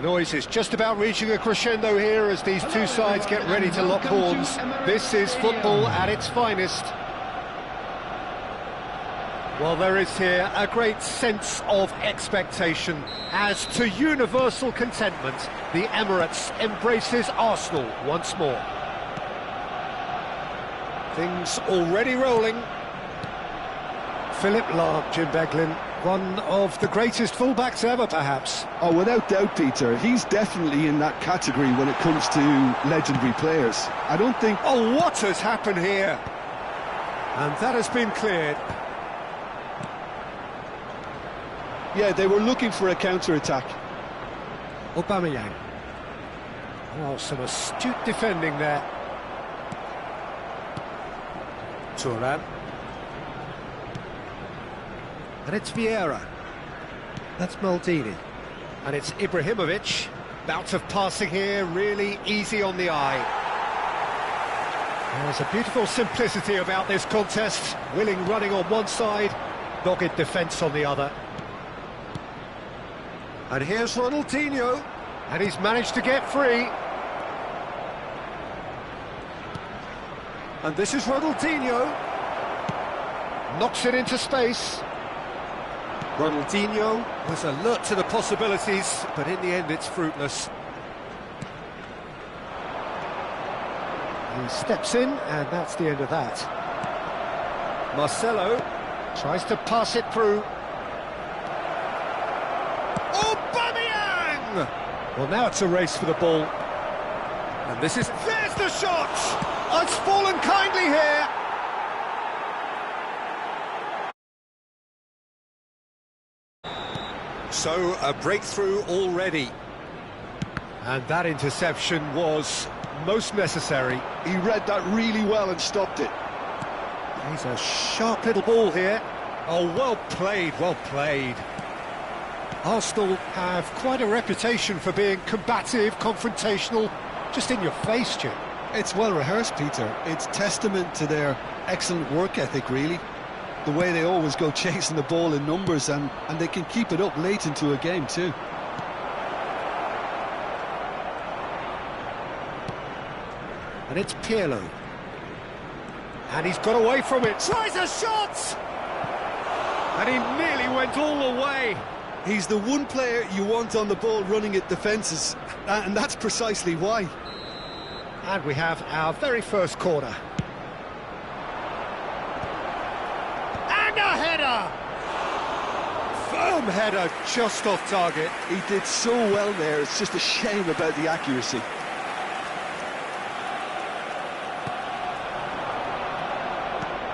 The noise is just about reaching a crescendo here as these two sides get ready to lock horns. This is football at its finest. Well, there is here a great sense of expectation as to universal contentment. The Emirates embraces Arsenal once more. Things already rolling. Philip Lahm, Jim Beglin, one of the greatest fullbacks ever, perhaps. Oh, without doubt, Peter. He's definitely in that category when it comes to legendary players. I don't think... Oh, what has happened here? And that has been cleared. Yeah, they were looking for a counter-attack. Aubameyang. Oh, some astute defending there. Siaran. And it's Vieira. That's Maldini. And it's Ibrahimovic. Bout of passing here, really easy on the eye. There's a beautiful simplicity about this contest. Willing running on one side, dogged defence on the other. And here's Ronaldinho. And he's managed to get free. And this is Ronaldinho. Knocks it into space. Ronaldinho was alert to the possibilities, but in the end it's fruitless. He steps in, and that's the end of that. Marcelo tries to pass it through. Aubameyang! Well, now it's a race for the ball. And this is... There's the shot! It's fallen kindly here! So, a breakthrough already. And that interception was most necessary. He read that really well and stopped it. He's a sharp little ball here. Oh, well played, well played. Arsenal have quite a reputation for being combative, confrontational, just in your face, Jim. It's well rehearsed, Peter. It's testament to their excellent work ethic, really. The way they always go chasing the ball in numbers, and they can keep it up late into a game too. And it's Pirlo. And he's got away from it. Tries a shot! And he nearly went all the way. He's the one player you want on the ball running at defences, and that's precisely why. And we have our very first corner. And a header! Firm header, just off target. He did so well there, it's just a shame about the accuracy.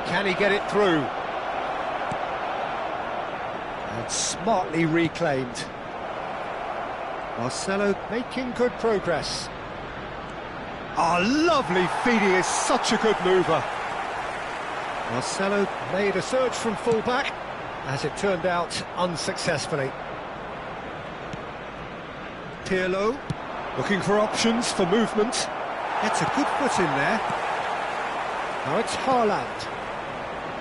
Can he get it through? And smartly reclaimed. Marcelo making good progress. Oh, lovely feed, he is such a good mover. Marcelo made a surge from full-back, as it turned out, unsuccessfully. Pirlo, looking for options for movement. Gets a good foot in there. Now it's Haaland.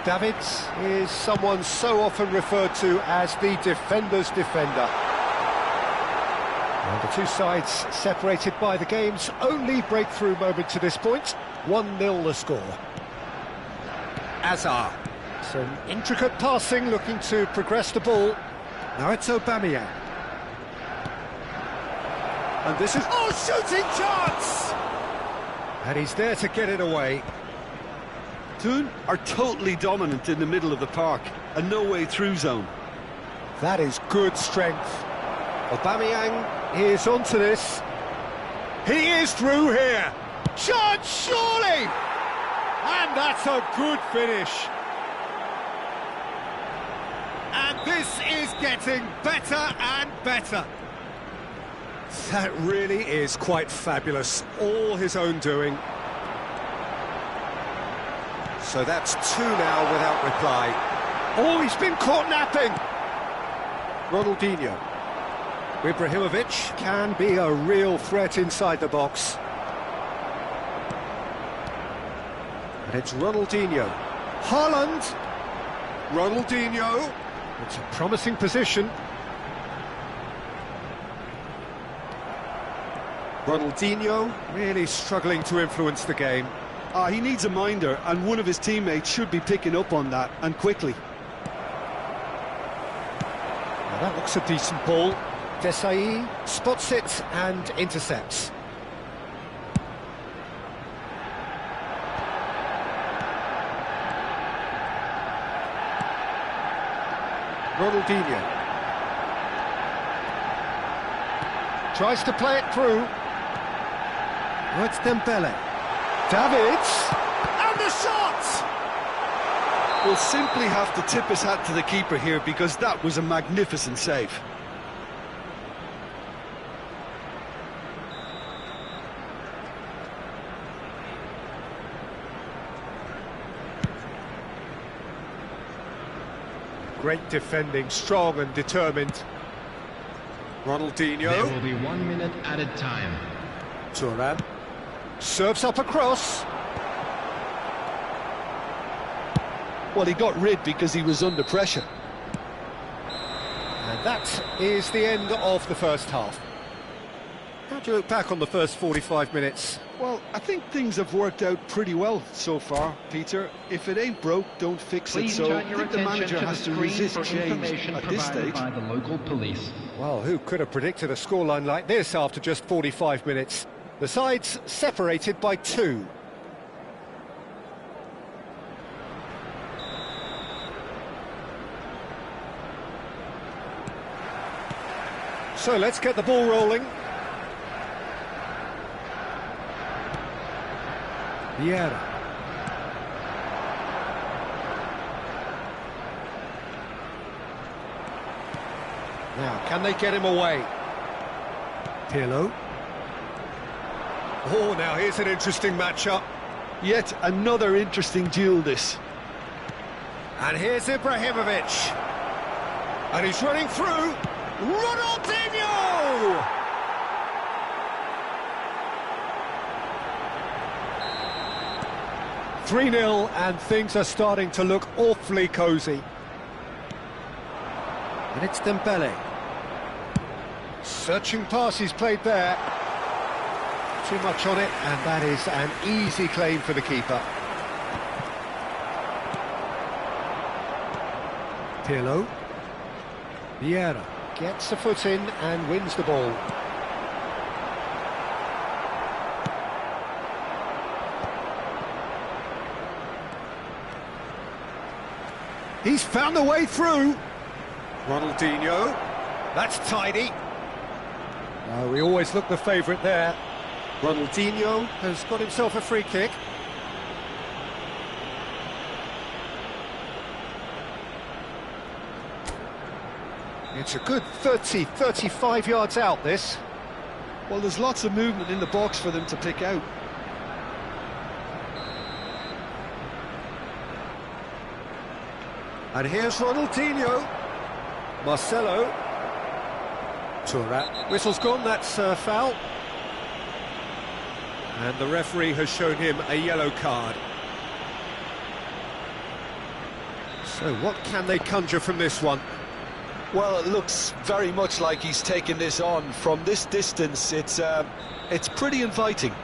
Davids is someone so often referred to as the defender's defender. And the two sides separated by the game's only breakthrough moment to this point. 1-0 the score. Azar. Some intricate passing, looking to progress the ball. Now it's Aubameyang. And this is... Oh, shooting chance! And he's there to get it away. Toon are totally dominant in the middle of the park, a no-way through zone. That is good strength. Aubameyang is onto this. He is through here. Chance, surely! And that's a good finish. And this is getting better and better. That really is quite fabulous. All his own doing. So that's 2 now without reply. Oh, he's been caught napping. Ronaldinho. Ibrahimovic can be a real threat inside the box. And it's Ronaldinho. Haaland. Ronaldinho. It's a promising position. Ronaldinho really struggling to influence the game. He needs a minder, and one of his teammates should be picking up on that, and quickly. Now that looks a decent ball. Desai spots it and intercepts. Ronaldinho tries to play it through. Oh, it's Dembele. Davids, and the shot! We'll simply have to tip his hat to the keeper here, because that was a magnificent save. Great defending, strong and determined. Ronaldinho. There will be 1 minute added time. Siaran serves up across. Well, he got rid because he was under pressure. And that is the end of the first half. How do you look back on the first 45 minutes? Well, I think things have worked out pretty well so far, Peter. If it ain't broke, don't fix it. So I think the manager has to resist change at this stage. By the local police. Well, who could have predicted a scoreline like this after just 45 minutes? The sides separated by 2. So let's get the ball rolling. Vieira. Now, can they get him away? Pirlo. Oh, now here's an interesting matchup. Yet another interesting duel, this. And here's Ibrahimovic. And he's running through. Ronaldinho! 3-0, and things are starting to look awfully cosy. And it's Dembele. Searching pass he's played there. Too much on it, and that is an easy claim for the keeper. Pirlo. Vieira gets the foot in and wins the ball. He's found a way through. Ronaldinho. That's tidy. We always look the favourite there. Ronaldinho has got himself a free kick. It's a good 35 yards out, this. Well, there's lots of movement in the box for them to pick out. And here's Ronaldinho. Marcelo. Turat. Whistle's gone, that's a foul. And the referee has shown him a yellow card. So what can they conjure from this one? Well, it looks very much like he's taken this on. From this distance, it's pretty inviting.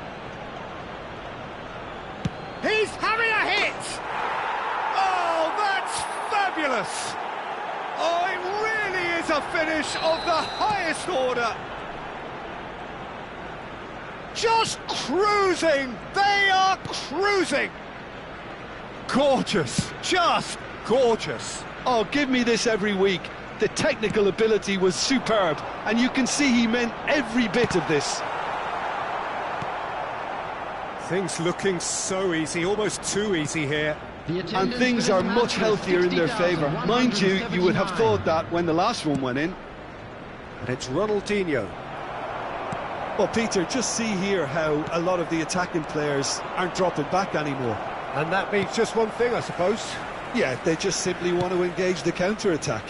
He's having a hit! Oh, that's fabulous! Oh, it really is a finish of the highest order! Just cruising! They are cruising! Gorgeous! Just gorgeous! Oh, give me this every week. The technical ability was superb, and you can see he meant every bit of this. Things looking so easy, almost too easy here. And things are much healthier in their favour. Mind you, you would have thought that when the last one went in. And it's Ronaldinho. Well, Peter, just see here how a lot of the attacking players aren't dropping back anymore. And that means just one thing, I suppose. Yeah, they just simply want to engage the counter-attack.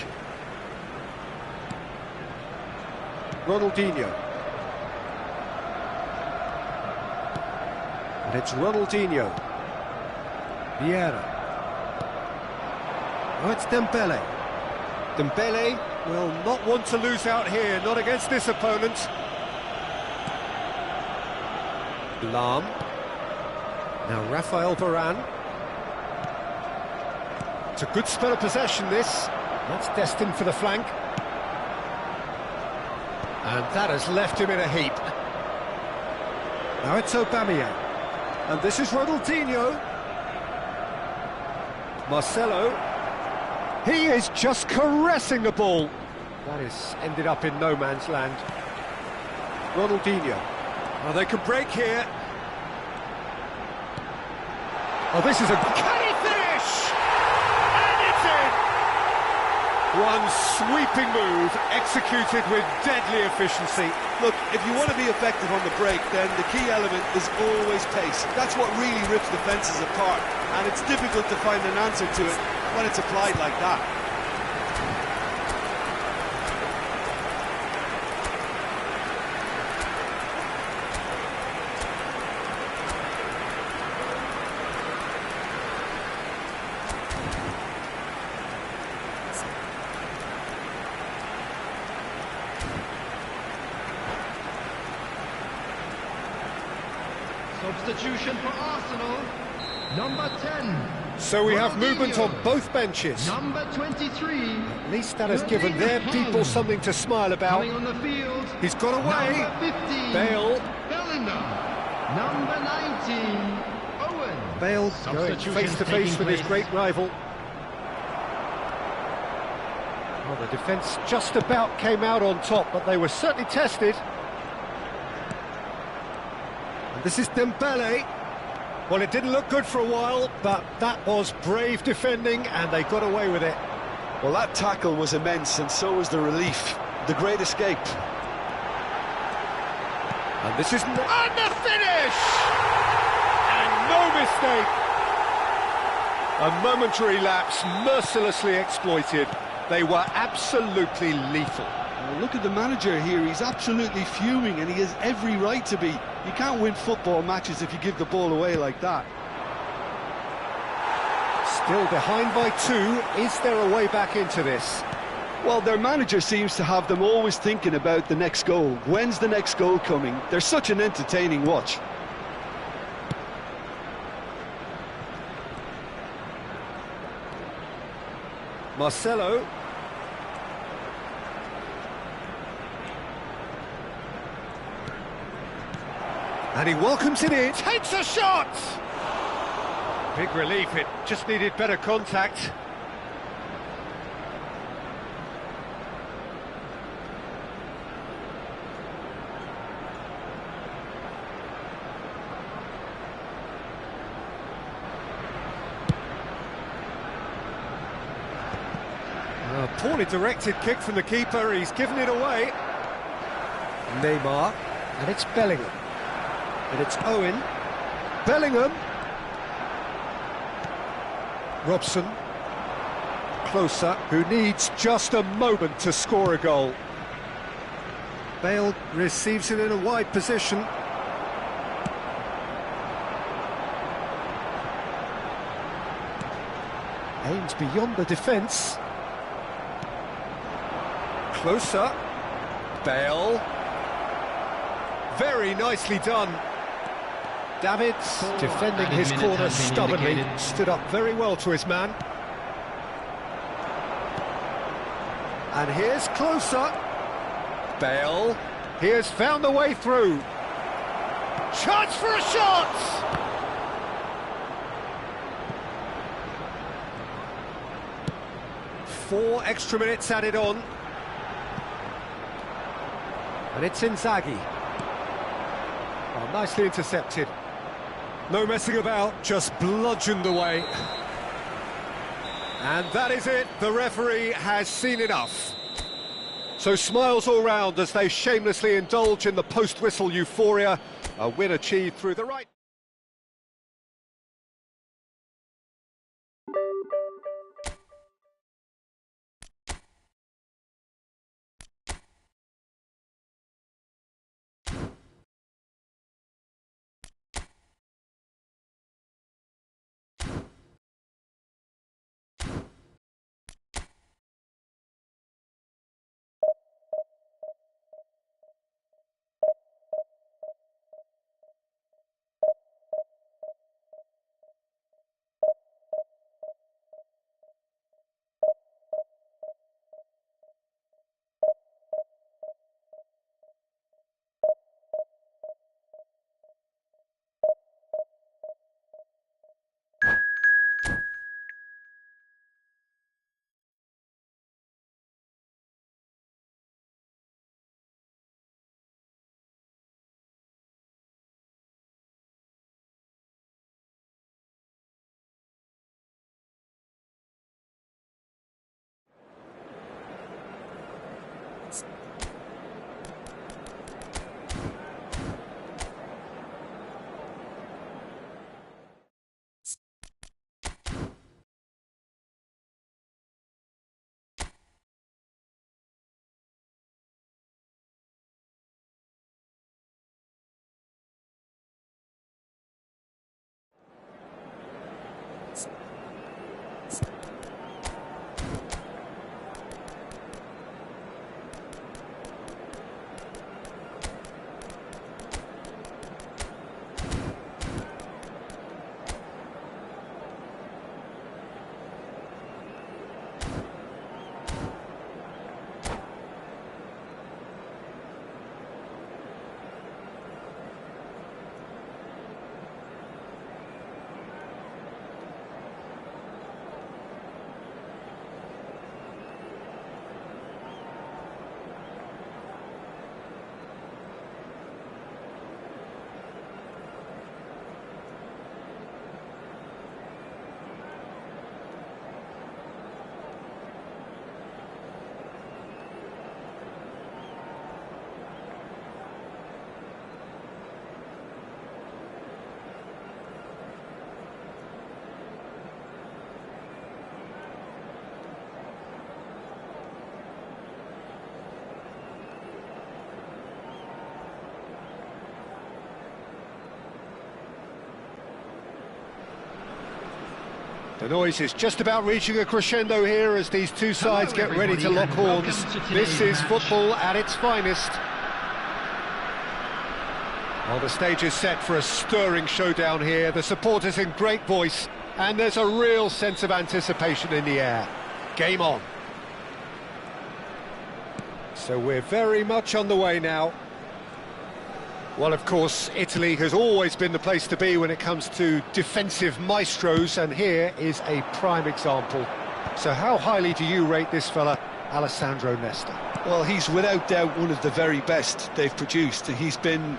Ronaldinho. And it's Ronaldinho. Vieira. Oh, it's Dembele. Dembele will not want to lose out here, not against this opponent. Lahm. Now Rafael Varane. It's a good spell of possession, this. That's destined for the flank. And that has left him in a heap. Now it's Aubameyang. And this is Ronaldinho. Marcelo. He is just caressing the ball. That has ended up in no man's land. Ronaldinho. Oh, they can break here. Oh, this is a... Can he finish? And it's in! One sweeping move, executed with deadly efficiency. Look, if you want to be effective on the break, then the key element is always pace. That's what really rips defences apart, and it's difficult to find an answer to it when it's applied like that. Substitution for Arsenal, number 10. So we have movement on both benches. Number 23. At least that has given their people something to smile about. Coming on the field. He's got away. Number 15. Bale. Bellingham. Number 19. Owen. Bale going face to face with his great rival. Well, the defence just about came out on top, but they were certainly tested. And this is Dembele. Well, it didn't look good for a while, but that was brave defending, and they got away with it. Well, that tackle was immense, and so was the relief. The great escape. And this is... And the finish! And no mistake! A momentary lapse, mercilessly exploited. They were absolutely lethal. Well, look at the manager here. He's absolutely fuming, and he has every right to be. You can't win football matches if you give the ball away like that. Still behind by 2. Is there a way back into this? Well, their manager seems to have them always thinking about the next goal. When's the next goal coming? They're such an entertaining watch. Marcelo. And he welcomes it in, takes a shot! Big relief, it just needed better contact. A poorly directed kick from the keeper, he's given it away. Neymar, and it's Bellingham. And it's Owen. Bellingham. Robson. Closer, who needs just a moment to score a goal. Bale receives it in a wide position. Aims beyond the defence. Closer. Bale. Very nicely done. Davids, defending his corner stubbornly, stood up very well to his man. And here's closer. Bale, he has found the way through. Chance for a shot! Four extra minutes added on. And it's Inzaghi. Oh, nicely intercepted. No messing about, just bludgeoned away. And that is it, the referee has seen enough. So smiles all round as they shamelessly indulge in the post-whistle euphoria. A win achieved through the right... The noise is just about reaching a crescendo here as these two sides get ready to lock horns. This is football at its finest. Well, the stage is set for a stirring showdown here. The supporters in great voice, and there's a real sense of anticipation in the air. Game on. So we're very much on the way now. Well, of course, Italy has always been the place to be when it comes to defensive maestros, and here is a prime example. So how highly do you rate this fella, Alessandro Nesta? Well, he's without doubt one of the very best they've produced. He's been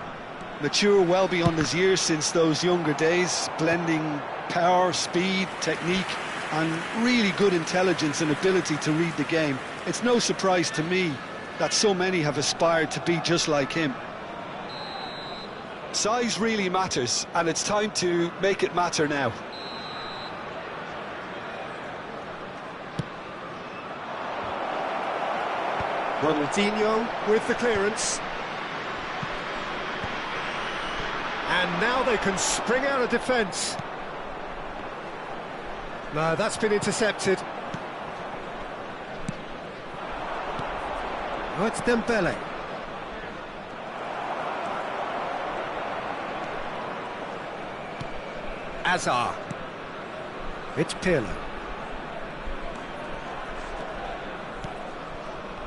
mature well beyond his years since those younger days, blending power, speed, technique, and really good intelligence and ability to read the game. It's no surprise to me that so many have aspired to be just like him. Size really matters, and it's time to make it matter now. Ronaldinho with the clearance. And now they can spring out of defence. No, that's been intercepted. Oh, it's Dembele. Azar. It's Pirlo.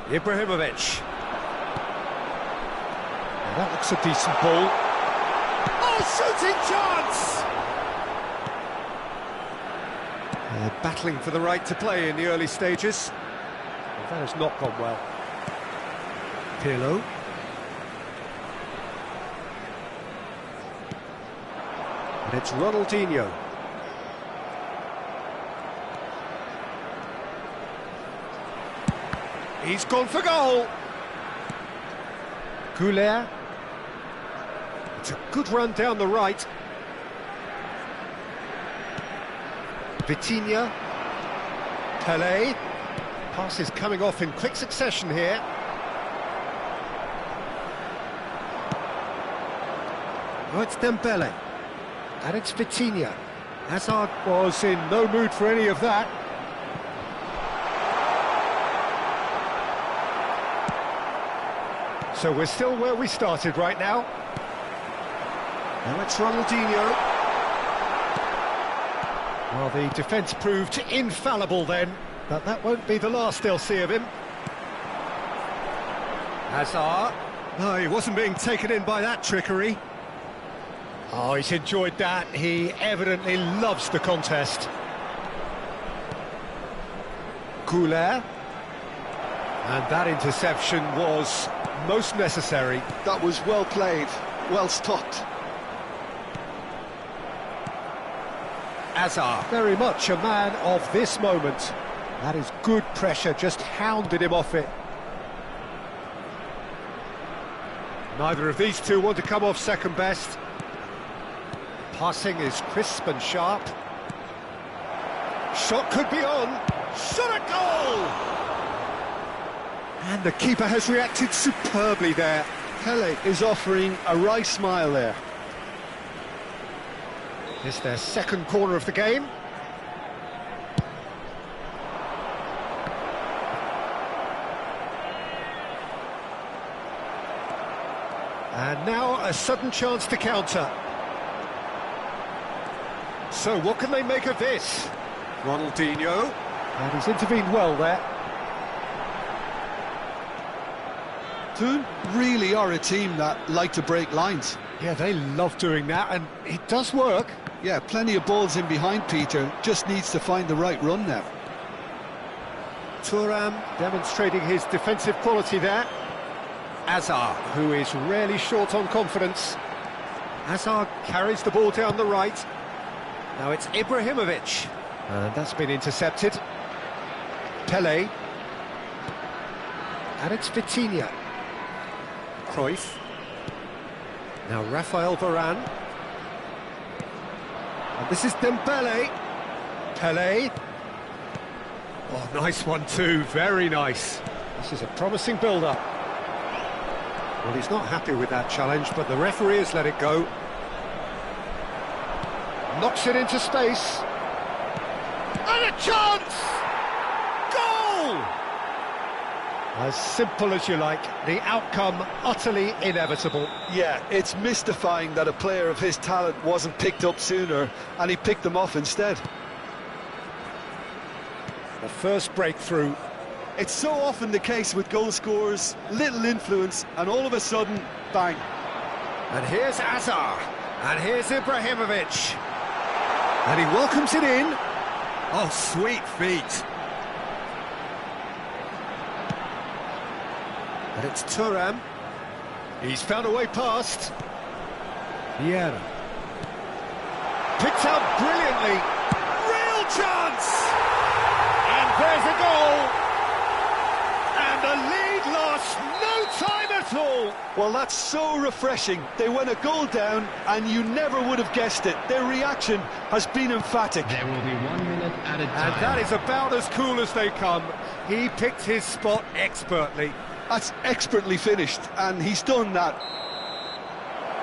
Ibrahimovic. Now that looks a decent ball. Oh, shooting chance! They're battling for the right to play in the early stages. Well, that has not gone well. Pirlo. And it's Ronaldinho. He's gone for goal. Goulet. It's a good run down the right. Vitinha. Pelé. Pass is coming off in quick succession here. Oh, it's Dembele. And it's Vitinha. Hazard was in no mood for any of that. So we're still where we started right now. Now it's Ronaldinho. Well, the defence proved infallible then, but that won't be the last they'll see of him. Hazard. No, he wasn't being taken in by that trickery. Oh, he's enjoyed that. He evidently loves the contest. Goulet. And that interception was most necessary. That was well played, well stopped. Hazard, very much a man of this moment. That is good pressure, just hounded him off it. Neither of these two want to come off second best. Passing is crisp and sharp. Shot could be on. Shot at goal! And the keeper has reacted superbly there. Pelé is offering a wry smile there. It's their second corner of the game. And now a sudden chance to counter. So what can they make of this? Ronaldinho. And he's intervened well there. Toon really are a team that like to break lines. Yeah, they love doing that, and it does work. Yeah, plenty of balls in behind Peter, just needs to find the right run now. Thuram demonstrating his defensive quality there. Hazard, who is rarely short on confidence. Hazard carries the ball down the right. Now it's Ibrahimovic, and that's been intercepted. Pelé. And it's Vitinha. Cruyff. Now Rafael Varane. And this is Dembele. Pelé. Oh, nice one too, very nice. This is a promising build-up. Well, he's not happy with that challenge, but the referee has let it go. Knocks it into space. a chance! Goal! As simple as you like, the outcome utterly inevitable. Yeah, it's mystifying that a player of his talent wasn't picked up sooner, and he picked them off instead. The first breakthrough. It's so often the case with goal scorers, little influence, and all of a sudden, bang. And here's Azar, and here's Ibrahimovic. And he welcomes it in. Oh, sweet feet. And it's Thuram. He's found a way past. Siaran. Picked out brilliantly. Real chance! And there's a goal! And the lead lost no time at all! Well, that's so refreshing. They went a goal down, and you never would have guessed it. Their reaction has been emphatic. There will be 1 minute at a time. And that is about as cool as they come. He picked his spot expertly. That's expertly finished, and he's done that.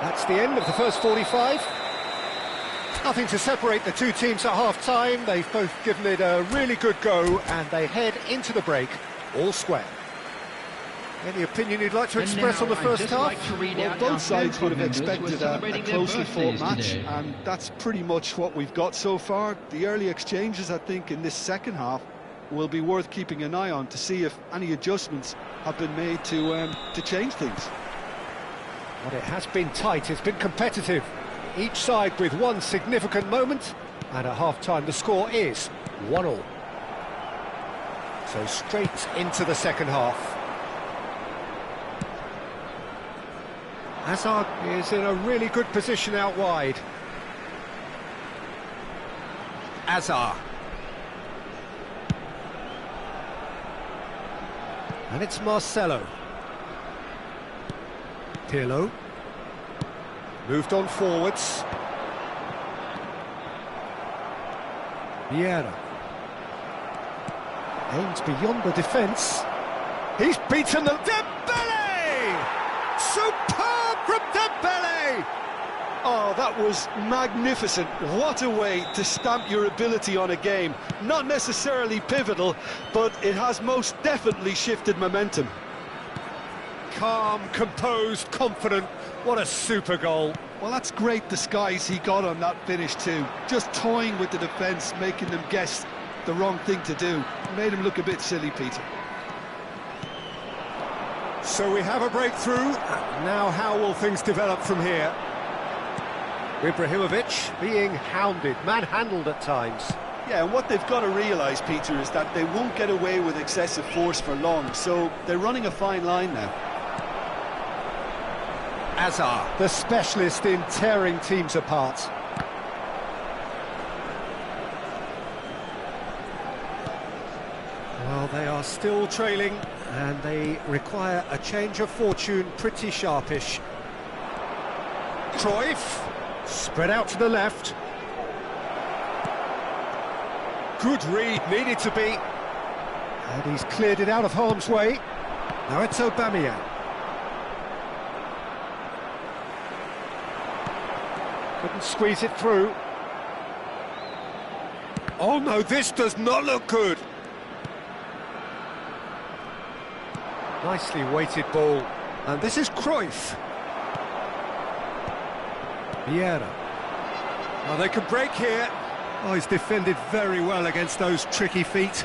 That's the end of the first 45. Nothing to separate the two teams at half-time. They've both given it a really good go, and they head into the break all square. Any opinion you'd like to express on the first half? Well, both sides would have expected a closely fought match, and that's pretty much what we've got so far. The early exchanges, I think, in this second half will be worth keeping an eye on to see if any adjustments have been made to change things. But it has been tight, it's been competitive. Each side with one significant moment, and at half-time the score is 1-1. So straight into the second half. Hazard is in a really good position out wide. Azar. And it's Marcelo. Pirlo. Moved on forwards. Vieira. Aims beyond the defence. He's beaten the... Dembele! Superb from Dembele! Oh, that was magnificent. What a way to stamp your ability on a game. Not necessarily pivotal, but it has most definitely shifted momentum. Calm, composed, confident. What a super goal. Well, that's great disguise he got on that finish too. Just toying with the defence, making them guess the wrong thing to do. Made him look a bit silly, Peter. So we have a breakthrough. Now how will things develop from here? Ibrahimovic being hounded, manhandled at times. Yeah, and what they've got to realise, Peter, is that they won't get away with excessive force for long, so they're running a fine line now. Azar, the specialist in tearing teams apart. Well, they are still trailing, and they require a change of fortune pretty sharpish. Cruyff, spread out to the left. Good read, needed to be. And he's cleared it out of harm's way. Now it's Aubameyang. Couldn't squeeze it through. Oh no, this does not look good. Nicely weighted ball. And this is Cruyff. Vieira. Oh, they can break here. Oh, he's defended very well against those tricky feet.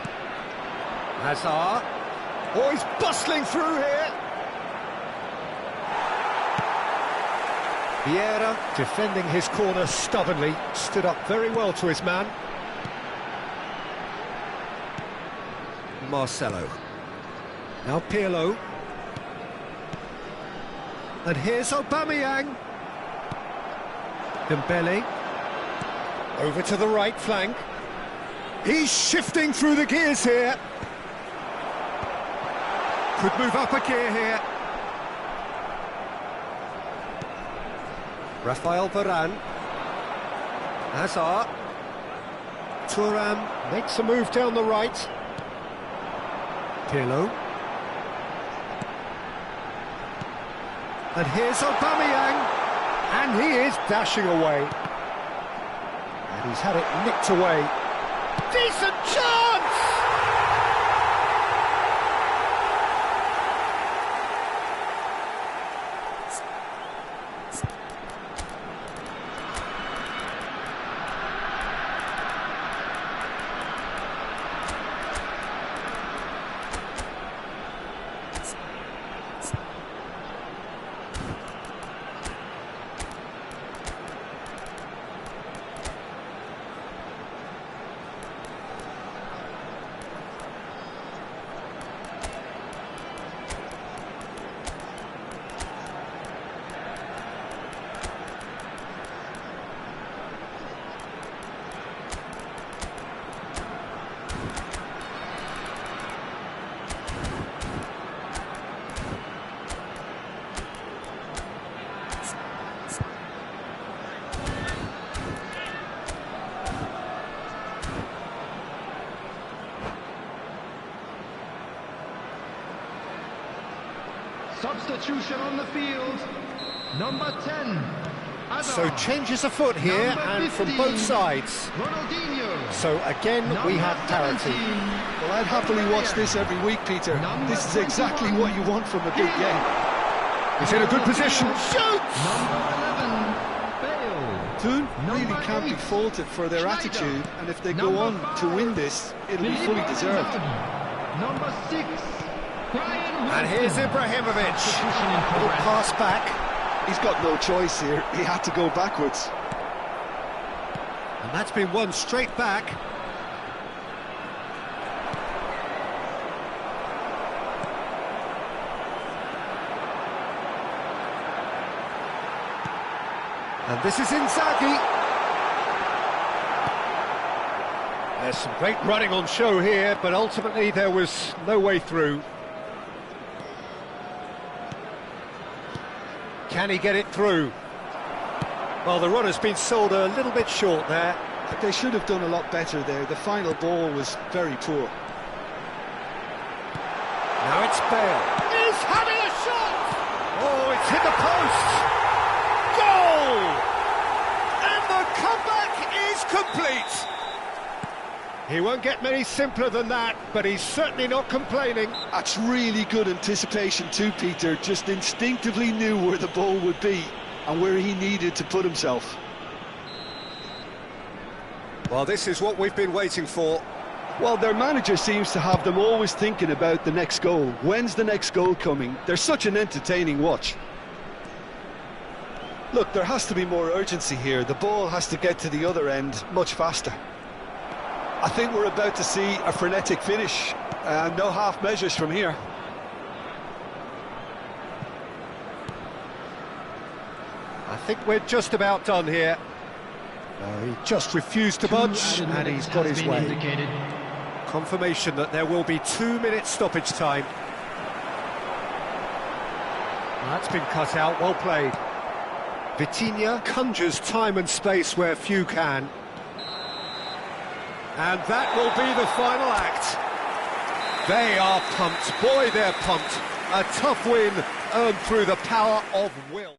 Hazard. Oh, he's bustling through here. Vieira, defending his corner stubbornly, stood up very well to his man. Marcelo. Now Pirlo. And here's Aubameyang. Dembele. Over to the right flank. He's shifting through the gears here. Could move up a gear here. Rafael Varane. Hazard. Thuram makes a move down the right. Pirlo. And here's Aubameyang. And he is dashing away. And he's had it nicked away. Decent chance! Substitution on the field. Number 10. So changes afoot here, and from both sides. Ronaldinho. So again, we have parity. Well, I'd happily watch this every week, Peter. This is exactly what you want from a big game. He's in a good position. Shoots! Number 11. Bale. Toon really can't be faulted for their attitude, and if they go on to win this, it'll be fully deserved. Number 6. And here's Ibrahimovic. Little pass back. He's got no choice here. He had to go backwards. And that's been won straight back. And this is Inzaghi. There's some great running on show here, but ultimately there was no way through. Can he get it through? Well, the run has been sold a little bit short there. But they should have done a lot better there. The final ball was very poor. Now it's Bale. He's having a shot! Oh, it's hit the post! Goal! And the comeback is complete! He won't get many simpler than that, but he's certainly not complaining. That's really good anticipation too, Peter. Just instinctively knew where the ball would be and where he needed to put himself. Well, this is what we've been waiting for. Well, their manager seems to have them always thinking about the next goal. When's the next goal coming? They're such an entertaining watch. Look, there has to be more urgency here. The ball has to get to the other end much faster. I think we're about to see a frenetic finish. No half measures from here. I think we're just about done here. He just refused to budge, and he's got his way. Confirmation that there will be 2 minutes stoppage time. That's been cut out, well played. Vitinha conjures time and space where few can. And that will be the final act. They are pumped. Boy, they're pumped. A tough win earned through the power of will.